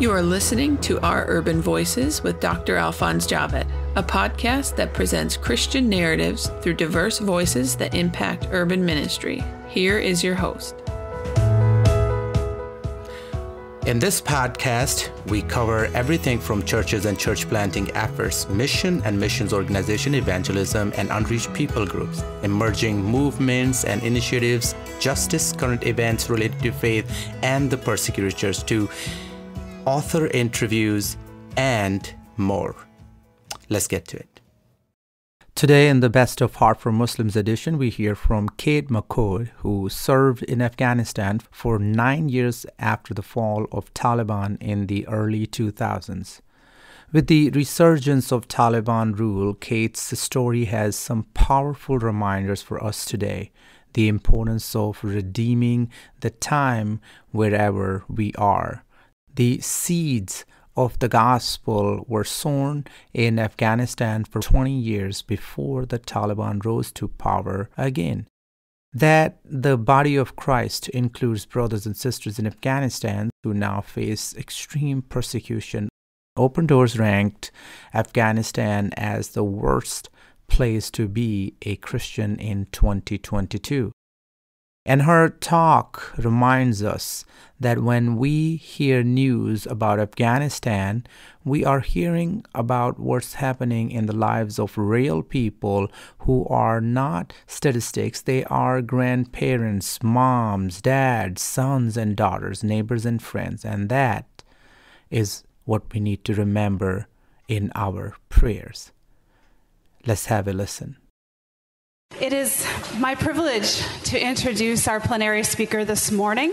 You are listening to Our Urban Voices with Dr. Alphonse Javed, a podcast that presents Christian narratives through diverse voices that impact urban ministry. Here is your host. In this podcast, we cover everything from churches and church planting efforts, mission and missions organization evangelism, and unreached people groups, emerging movements and initiatives, justice, current events related to faith, and the persecuted church, to author interviews, and more. Let's get to it. Today in the Best of Heart for Muslims edition, we hear from Kate McCord, who served in Afghanistan for 9 years after the fall of Taliban in the early 2000s. With the resurgence of Taliban rule, Kate's story has some powerful reminders for us today. The importance of redeeming the time wherever we are. The seeds of the gospel were sown in Afghanistan for 20 years before the Taliban rose to power again. That the body of Christ includes brothers and sisters in Afghanistan who now face extreme persecution. Open Doors ranked Afghanistan as the worst place to be a Christian in 2022. And her talk reminds us that when we hear news about Afghanistan, we are hearing about what's happening in the lives of real people who are not statistics. They are grandparents, moms, dads, sons and daughters, neighbors and friends. And that is what we need to remember in our prayers. Let's have a listen. It is my privilege to introduce our plenary speaker this morning.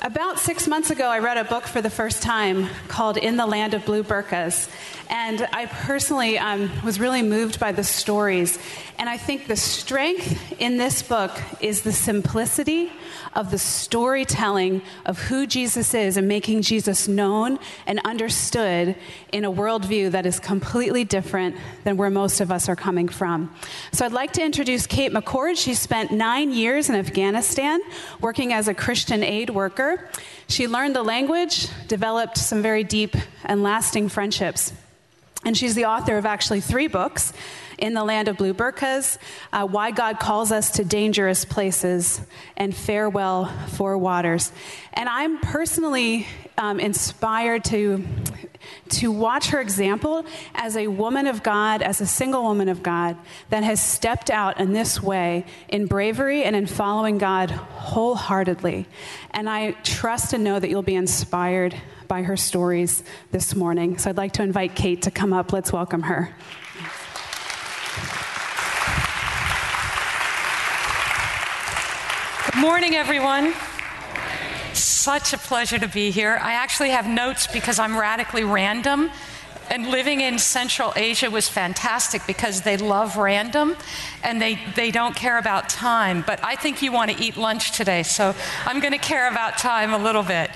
About 6 months ago, I read a book for the first time called In the Land of Blue Burqas. And I personally was really moved by the stories. And I think the strength in this book is the simplicity of the storytelling of who Jesus is and making Jesus known and understood in a worldview that is completely different than where most of us are coming from. So I'd like to introduce Kate McCord. She spent 9 years in Afghanistan working as a Christian aid worker. She learned the language, developed some very deep and lasting friendships. And she's the author of actually 3 books: In the Land of Blue Burqas, Why God Calls Us to Dangerous Places, and Farewell for Waters. And I'm personally inspired to watch her example as a woman of God, as a single woman of God, that has stepped out in this way in bravery and in following God wholeheartedly. And I trust and know that you'll be inspired by her stories this morning. So I'd like to invite Kate to come up. Let's welcome her. Good morning, everyone. Such a pleasure to be here. I actually have notes because I'm radically random, and living in Central Asia was fantastic because they love random and they don't care about time. But I think you want to eat lunch today, so I'm going to care about time a little bit.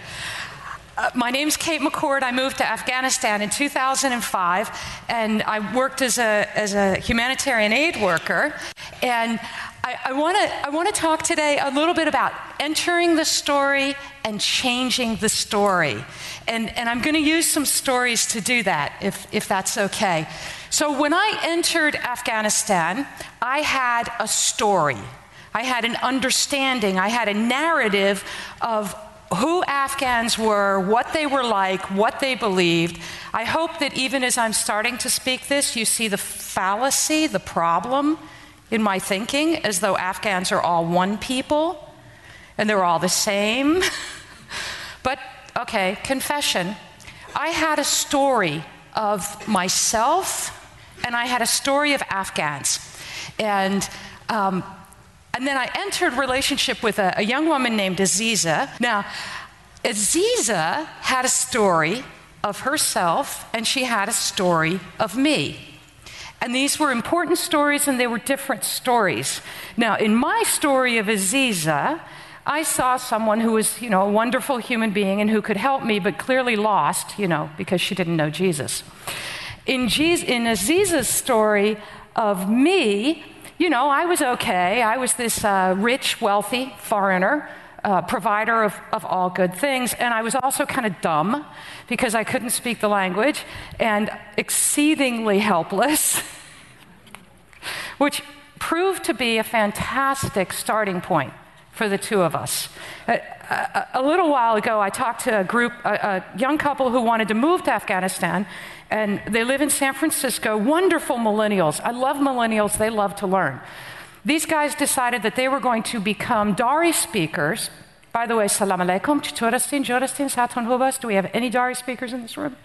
My name's Kate McCord. I moved to Afghanistan in 2005, and I worked as a humanitarian aid worker. And I want to talk today a little bit about entering the story and changing the story. And I'm going to use some stories to do that, if that's okay. So when I entered Afghanistan, I had a story. I had an understanding. I had a narrative of who Afghans were, what they were like, what they believed. I hope that even as I'm starting to speak this, you see the fallacy, the problem in my thinking, as though Afghans are all one people and they're all the same. But, okay, confession. I had a story of myself and I had a story of Afghans. And then I entered relationship with a young woman named Aziza. Now, Aziza had a story of herself, and she had a story of me. And these were important stories, and they were different stories. Now, in my story of Aziza, I saw someone who was, a wonderful human being and who could help me, but clearly lost, because she didn't know Jesus. In Aziza's story of me, I was okay. I was this rich, wealthy foreigner provider of all good things. And I was also kind of dumb because I couldn't speak the language and exceedingly helpless, which proved to be a fantastic starting point for the two of us. A little while ago, I talked to a young couple who wanted to move to Afghanistan, and they live in San Francisco, wonderful millennials. I love millennials, they love to learn. These guys decided that they were going to become Dari speakers. By the way, salam alaikum, chitorastin, jorastin, saton hubas. Do we have any Dari speakers in this room?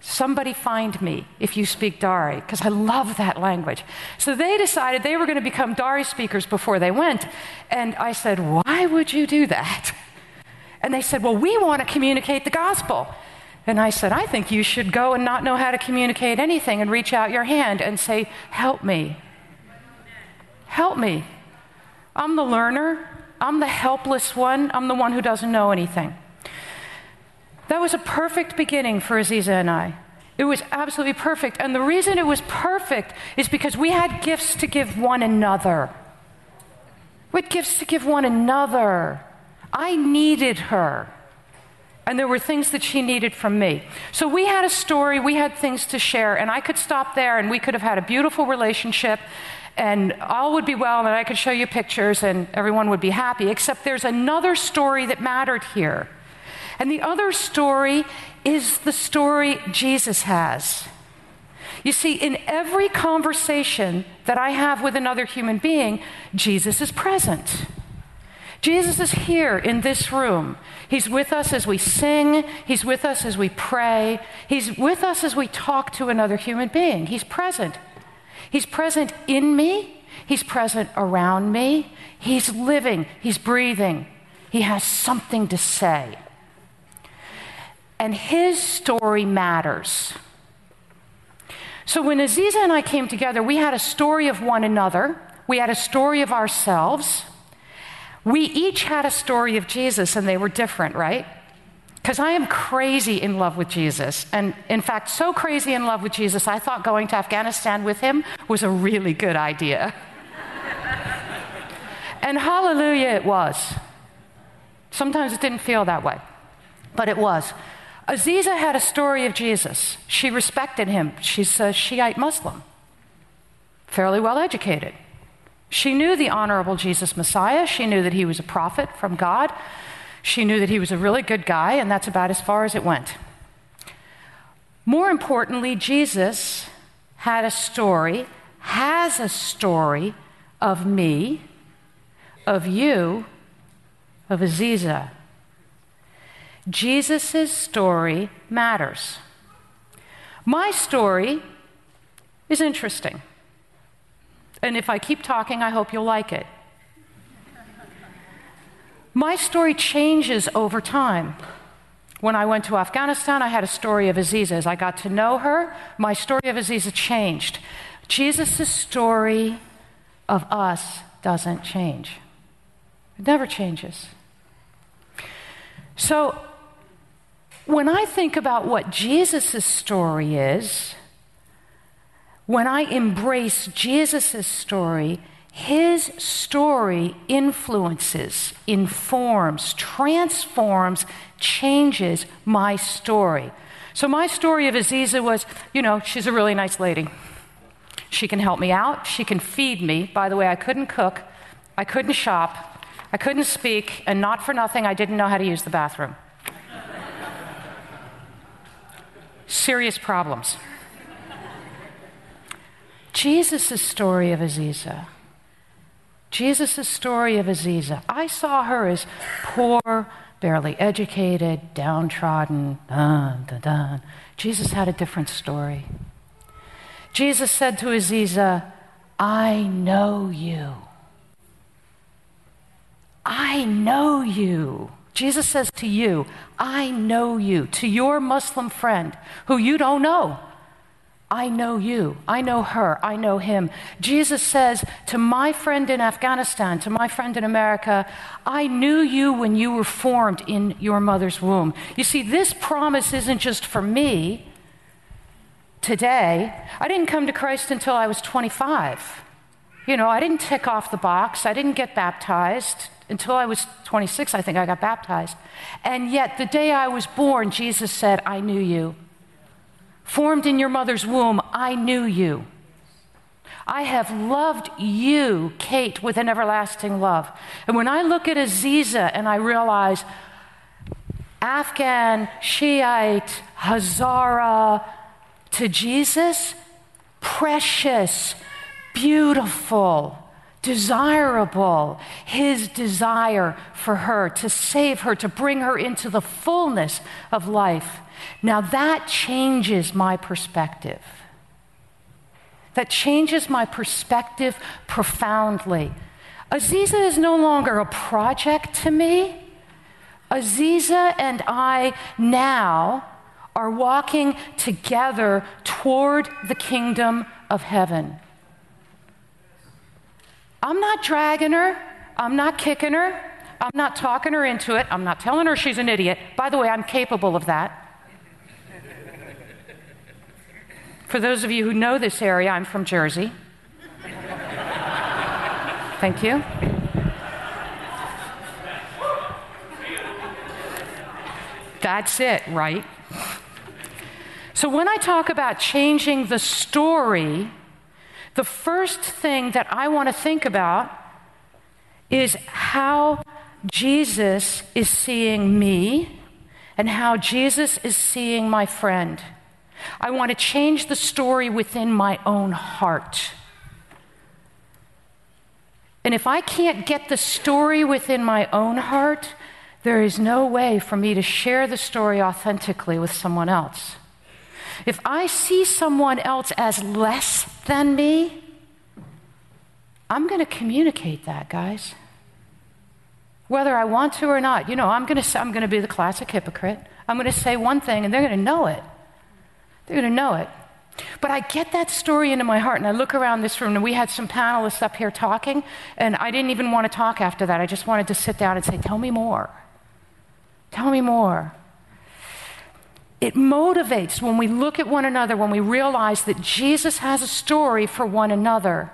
Somebody find me if you speak Dari, because I love that language. So they decided they were going to become Dari speakers before they went. And I said, why would you do that? And they said, well, we want to communicate the gospel. And I said, I think you should go and not know how to communicate anything and reach out your hand and say, help me. Help me. I'm the learner. I'm the helpless one. I'm the one who doesn't know anything. That was a perfect beginning for Aziza and I. It was absolutely perfect. And the reason it was perfect is because we had gifts to give one another. We had gifts to give one another. I needed her. And there were things that she needed from me. So we had a story, we had things to share, and I could stop there and we could have had a beautiful relationship and all would be well and I could show you pictures and everyone would be happy, except there's another story that mattered here. And the other story is the story Jesus has. You see, in every conversation that I have with another human being, Jesus is present. Jesus is here in this room. He's with us as we sing. He's with us as we pray. He's with us as we talk to another human being. He's present. He's present in me. He's present around me. He's living. He's breathing. He has something to say. And his story matters. So when Aziza and I came together, we had a story of one another. We had a story of ourselves. We each had a story of Jesus, and they were different, right? Because I am crazy in love with Jesus. And in fact, so crazy in love with Jesus, I thought going to Afghanistan with him was a really good idea. And hallelujah, it was. Sometimes it didn't feel that way, but it was. Aziza had a story of Jesus. She respected him. She's a Shiite Muslim, fairly well educated. She knew the honorable Jesus Messiah. She knew that he was a prophet from God. She knew that he was a really good guy, and that's about as far as it went. More importantly, Jesus had a story, has a story of me, of you, of Aziza. Jesus' story matters. My story is interesting. And if I keep talking, I hope you'll like it. My story changes over time. When I went to Afghanistan, I had a story of Aziza. As I got to know her, my story of Aziza changed. Jesus' story of us doesn't change. It never changes. So, when I think about what Jesus' story is, when I embrace Jesus' story, his story influences, informs, transforms, changes my story. So my story of Aziza was, she's a really nice lady. She can help me out. She can feed me. By the way, I couldn't cook. I couldn't shop. I couldn't speak. And not for nothing, I didn't know how to use the bathroom. Serious problems. Jesus' story of Aziza. Jesus' story of Aziza. I saw her as poor, barely educated, downtrodden. Jesus had a different story. Jesus said to Aziza, I know you. I know you. Jesus says to you, I know you. To your Muslim friend who you don't know, I know you. I know her. I know him. Jesus says to my friend in Afghanistan, to my friend in America, I knew you when you were formed in your mother's womb. You see, this promise isn't just for me today. I didn't come to Christ until I was 25. I didn't tick off the box. I didn't get baptized. Until I was 26, I think I got baptized. And yet, the day I was born, Jesus said, I knew you. Formed in your mother's womb, I knew you. I have loved you, Kate, with an everlasting love. And when I look at Aziza and I realize Afghan, Shiite, Hazara, to Jesus, precious, beautiful, desirable, his desire for her, to save her, to bring her into the fullness of life. Now that changes my perspective. That changes my perspective profoundly. Aziza is no longer a project to me. Aziza and I now are walking together toward the kingdom of heaven. I'm not dragging her. I'm not kicking her. I'm not talking her into it. I'm not telling her she's an idiot. By the way, I'm capable of that. For those of you who know this area, I'm from Jersey. Thank you. That's it, right? So when I talk about changing the story, the first thing that I want to think about is how Jesus is seeing me and how Jesus is seeing my friend. I want to change the story within my own heart. And if I can't get the story within my own heart, there is no way for me to share the story authentically with someone else. If I see someone else as less than me, I'm going to communicate that, guys. Whether I want to or not. You know, I'm going to be the classic hypocrite. I'm going to say one thing and they're going to know it. They're going to know it. But I get that story into my heart, and I look around this room, and we had some panelists up here talking, and I didn't even want to talk after that. I just wanted to sit down and say, tell me more. Tell me more. It motivates when we look at one another, when we realize that Jesus has a story for one another.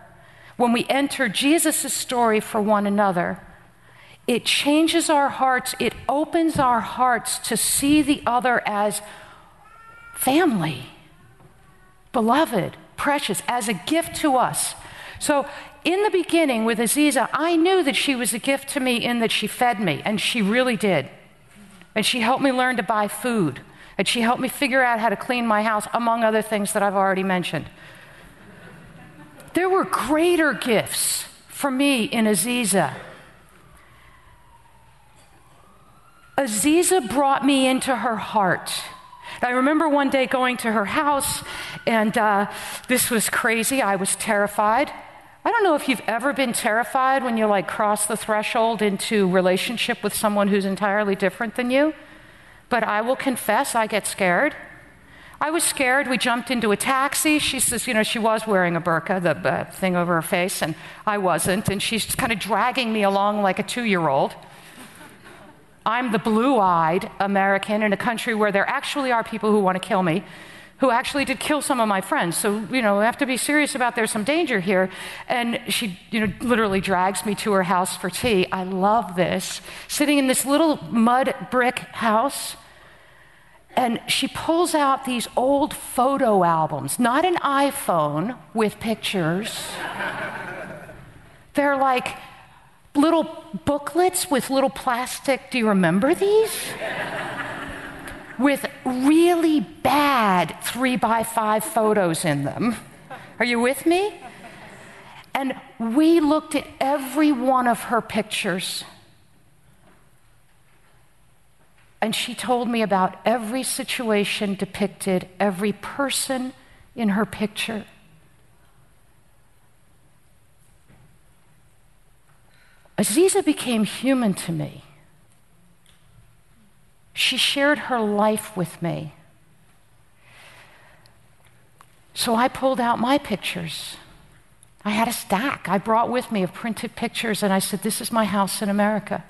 When we enter Jesus' story for one another, it changes our hearts. It opens our hearts to see the other as family, beloved, precious, as a gift to us. So in the beginning with Aziza, I knew that she was a gift to me in that she fed me, and she really did. And she helped me learn to buy food, and she helped me figure out how to clean my house, among other things that I've already mentioned. There were greater gifts for me in Aziza. Aziza brought me into her heart. I remember one day going to her house, and this was crazy. I was terrified. I don't know if you've ever been terrified when you cross the threshold into relationship with someone who's entirely different than you, but I will confess I get scared. I was scared. We jumped into a taxi. She says, she was wearing a burqa, the thing over her face, and I wasn't, and she's kind of dragging me along like a 2-year-old. I'm the blue-eyed American in a country where there actually are people who want to kill me, who actually did kill some of my friends. So, we have to be serious about there's some danger here. And she, literally drags me to her house for tea. I love this. Sitting in this little mud brick house, and she pulls out these old photo albums, not an iPhone with pictures. They're like little booklets with little plastic, do you remember these? With really bad 3x5 photos in them. Are you with me? And we looked at every one of her pictures. And she told me about every situation depicted, every person in her picture. Aziza became human to me. She shared her life with me. So I pulled out my pictures. I had a stack I brought with me of printed pictures, and I said, this is my house in America.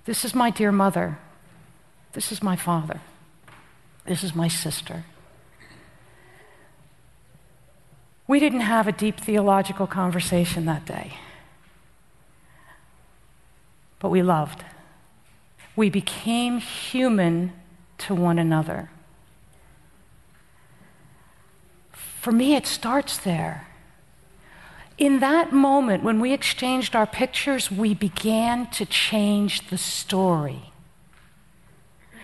This is my dear mother. This is my father. This is my sister. We didn't have a deep theological conversation that day. but we loved. We became human to one another. For me, it starts there. In that moment, when we exchanged our pictures, we began to change the story.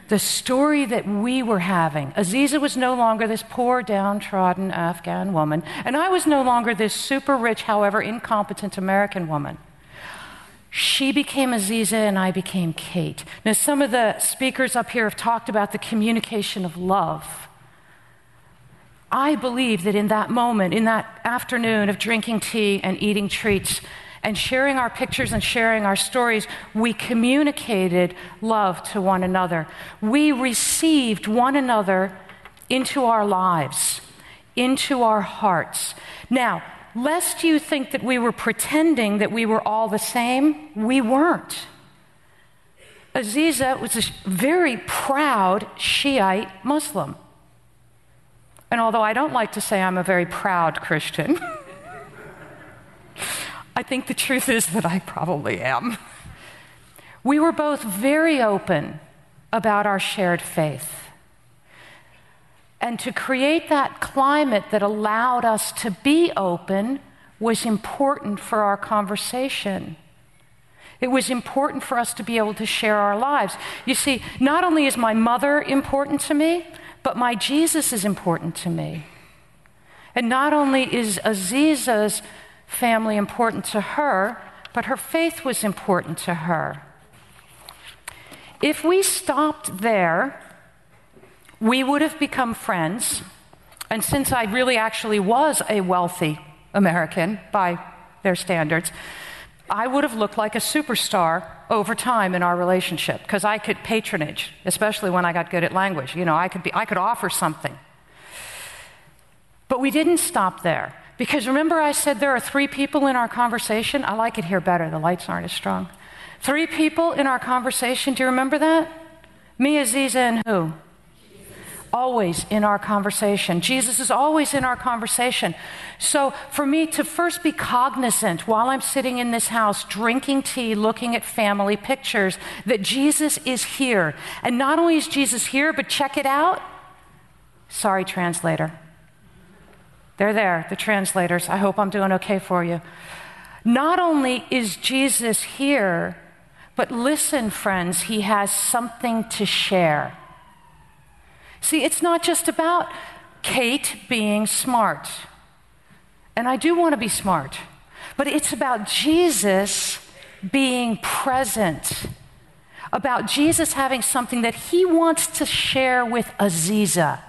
The story that we were having. Aziza was no longer this poor, downtrodden Afghan woman, and I was no longer this super rich, however incompetent American woman. She became Aziza and I became Kate. Now, some of the speakers up here have talked about the communication of love. I believe that in that moment, in that afternoon of drinking tea and eating treats and sharing our pictures and sharing our stories, we communicated love to one another. We received one another into our lives, into our hearts. Now, lest you think that we were pretending that we were all the same, we weren't. Aziza was a very proud Shiite Muslim. And although I don't like to say I'm a very proud Christian, I think the truth is that I probably am. We were both very open about our shared faith. And to create that climate that allowed us to be open was important for our conversation. It was important for us to be able to share our lives. You see, not only is my mother important to me, but my Jesus is important to me. And not only is Aziza's family important to her, but her faith was important to her. If we stopped there, we would have become friends. And since I really actually was a wealthy American by their standards, I would have looked like a superstar over time in our relationship because I could patronage, especially when I got good at language. You know, I could offer something. But we didn't stop there because remember I said there are 3 people in our conversation? I like it here better. The lights aren't as strong. 3 people in our conversation. Do you remember that? Me, Aziza, and who? Always in our conversation. Jesus is always in our conversation. So for me to first be cognizant while I'm sitting in this house, drinking tea, looking at family pictures, that Jesus is here. And not only is Jesus here, but check it out. Sorry, translator. They're there, the translators. I hope I'm doing okay for you. Not only is Jesus here, but listen, friends, he has something to share. See, it's not just about Kate being smart. And I do want to be smart. But it's about Jesus being present. About Jesus having something that he wants to share with Aziza.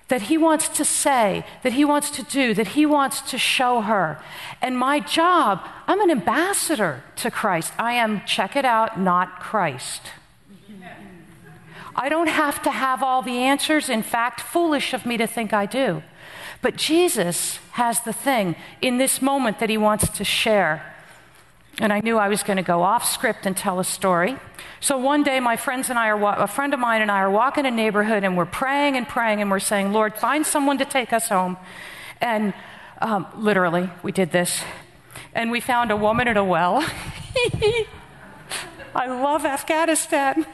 That he wants to say, that he wants to do, that he wants to show her. And my job, I'm an ambassador to Christ. I am, check it out, not Christ. I don't have to have all the answers. In fact, foolish of me to think I do. But Jesus has the thing in this moment that he wants to share. And I knew I was going to go off script and tell a story. So one day, a friend of mine and I are walking a neighborhood, and we're praying, and we're saying, Lord, find someone to take us home. And literally, we did this. And we found a woman at a well. I love Afghanistan.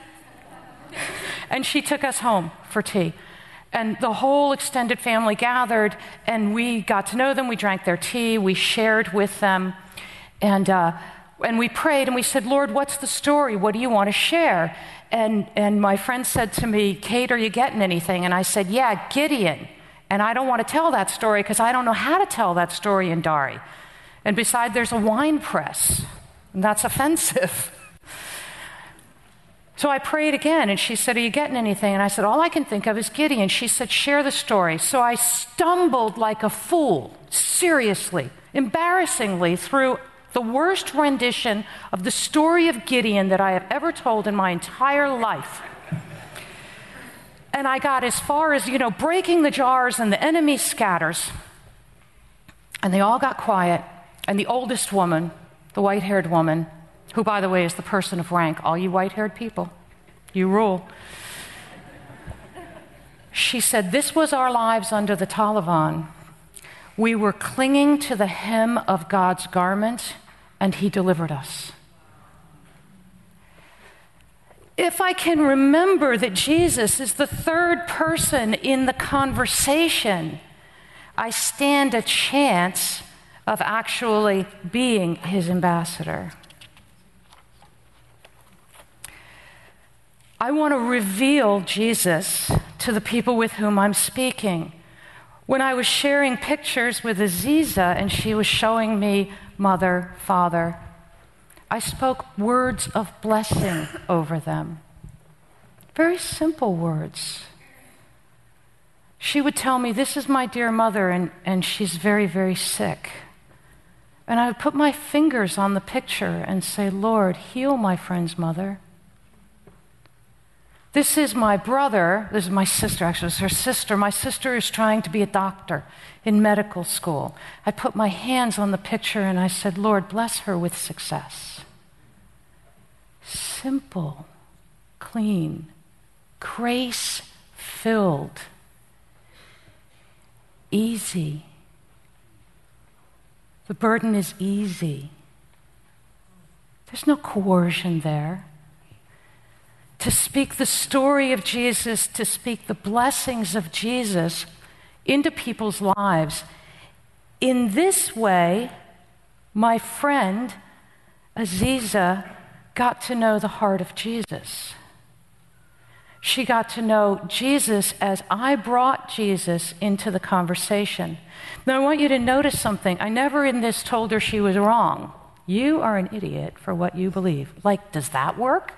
And she took us home for tea. And the whole extended family gathered, and we got to know them. We drank their tea. We shared with them. And we prayed, and we said, Lord, what's the story? What do you want to share? And my friend said to me, Kate, are you getting anything? And I said, yeah, Gideon. And I don't want to tell that story because I don't know how to tell that story in Dari. And besides, there's a wine press, and that's offensive. So I prayed again, and she said, are you getting anything? And I said, all I can think of is Gideon. She said, share the story. So I stumbled like a fool, seriously, embarrassingly, through the worst rendition of the story of Gideon that I have ever told in my entire life. And I got as far as, breaking the jars and the enemy scatters. And they all got quiet. And the oldest woman, the white-haired woman, who, by the way, is the person of rank. All you white-haired people, you rule. She said, this was our lives under the Taliban. We were clinging to the hem of God's garment, and he delivered us. if I can remember that Jesus is the third person in the conversation, I stand a chance of actually being his ambassador. I want to reveal Jesus to the people with whom I'm speaking. When I was sharing pictures with Aziza and she was showing me mother, father, I spoke words of blessing over them. Very simple words. She would tell me, this is my dear mother, and she's very, very sick. And I would put my fingers on the picture and say, Lord, heal my friend's mother. This is my brother, this is my sister, actually, it's her sister. My sister is trying to be a doctor in medical school. I put my hands on the picture and I said, Lord, bless her with success. Simple, clean, grace-filled, easy. The burden is easy. There's no coercion there. To speak the story of Jesus, to speak the blessings of Jesus into people's lives. In this way, my friend Aziza got to know the heart of Jesus. She got to know Jesus as I brought Jesus into the conversation. Now, I want you to notice something. I never in this told her she was wrong. You are an idiot for what you believe. Like, does that work?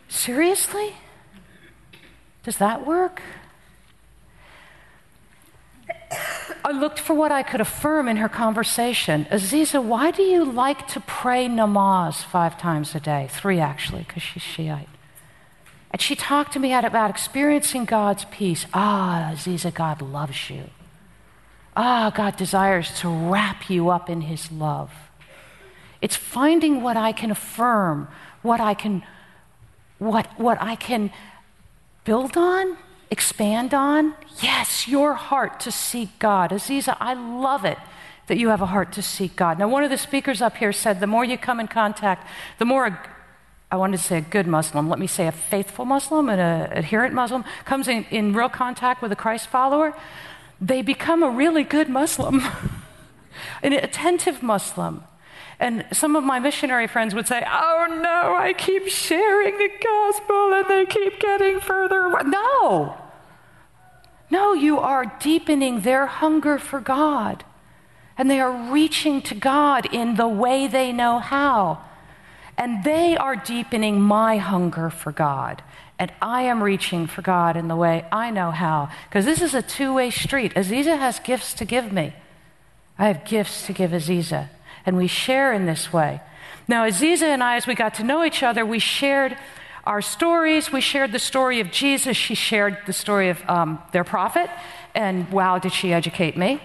Seriously? Does that work? I looked for what I could affirm in her conversation. Aziza, why do you like to pray namaz 5 times a day? 3 actually, because she's Shiite. And she talked to me about experiencing God's peace. Aziza, God loves you. God desires to wrap you up in his love. It's finding what I can affirm, what I can build on, expand on. Yes, your heart to seek God. Aziza, I love it that you have a heart to seek God. Now, one of the speakers up here said the more you come in contact, the more, I wanted to say a good Muslim, let me say a faithful Muslim, an adherent Muslim, comes in real contact with a Christ follower, they become a really good Muslim, an attentive Muslim. And some of my missionary friends would say, oh no, I keep sharing the gospel and they keep getting further away. No, you are deepening their hunger for God. And they are reaching to God in the way they know how. And they are deepening my hunger for God. And I am reaching for God in the way I know how. Because this is a two-way street. Aziza has gifts to give me. I have gifts to give Aziza. And we share in this way. Now, Aziza and I, as we got to know each other, we shared our stories. We shared the story of Jesus. She shared the story of their prophet. And wow, did she educate me.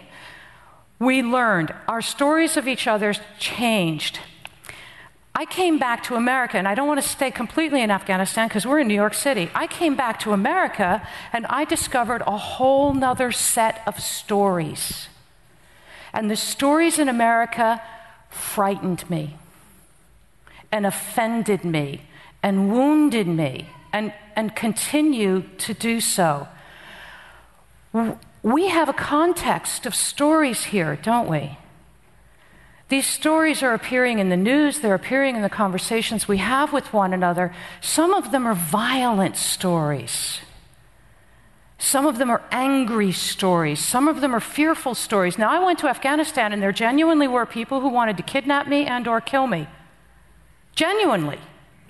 We learned. Our stories of each other changed. I came back to America, and I don't want to stay completely in Afghanistan because we're in New York City. I came back to America, and I discovered a whole nother set of stories. And the stories in America frightened me and offended me and wounded me and continue to do so. We have a context of stories here, don't we? These stories are appearing in the news, they're appearing in the conversations we have with one another. Some of them are violent stories. Some of them are angry stories. Some of them are fearful stories. Now, I went to Afghanistan, and there genuinely were people who wanted to kidnap me and or kill me. Genuinely.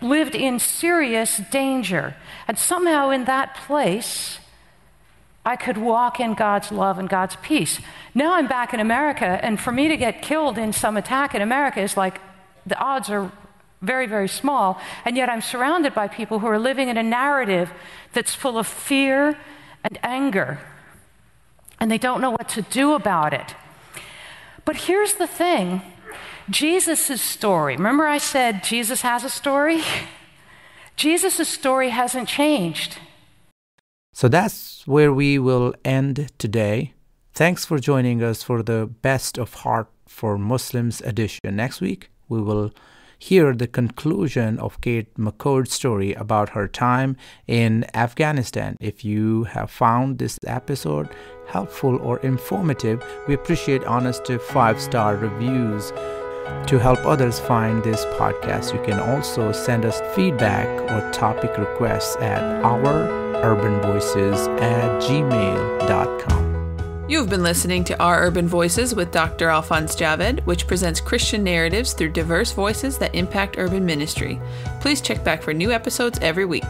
Lived in serious danger. And somehow in that place, I could walk in God's love and God's peace. Now I'm back in America, and for me to get killed in some attack in America is like, the odds are very, very small, and yet I'm surrounded by people who are living in a narrative that's full of fear and anger, and they don't know what to do about it. But here's the thing, Jesus' story, remember I said Jesus has a story? Jesus' story hasn't changed. So that's where we will end today. Thanks for joining us for the Best of Heart for Muslims edition. Next week, we will hear the conclusion of Kate McCord's story about her time in Afghanistan. If you have found this episode helpful or informative, we appreciate honest 5-star reviews to help others find this podcast. You can also send us feedback or topic requests at oururbanvoices@gmail.com. You've been listening to Our Urban Voices with Dr. Alphonse Javed, which presents Christian narratives through diverse voices that impact urban ministry. Please check back for new episodes every week.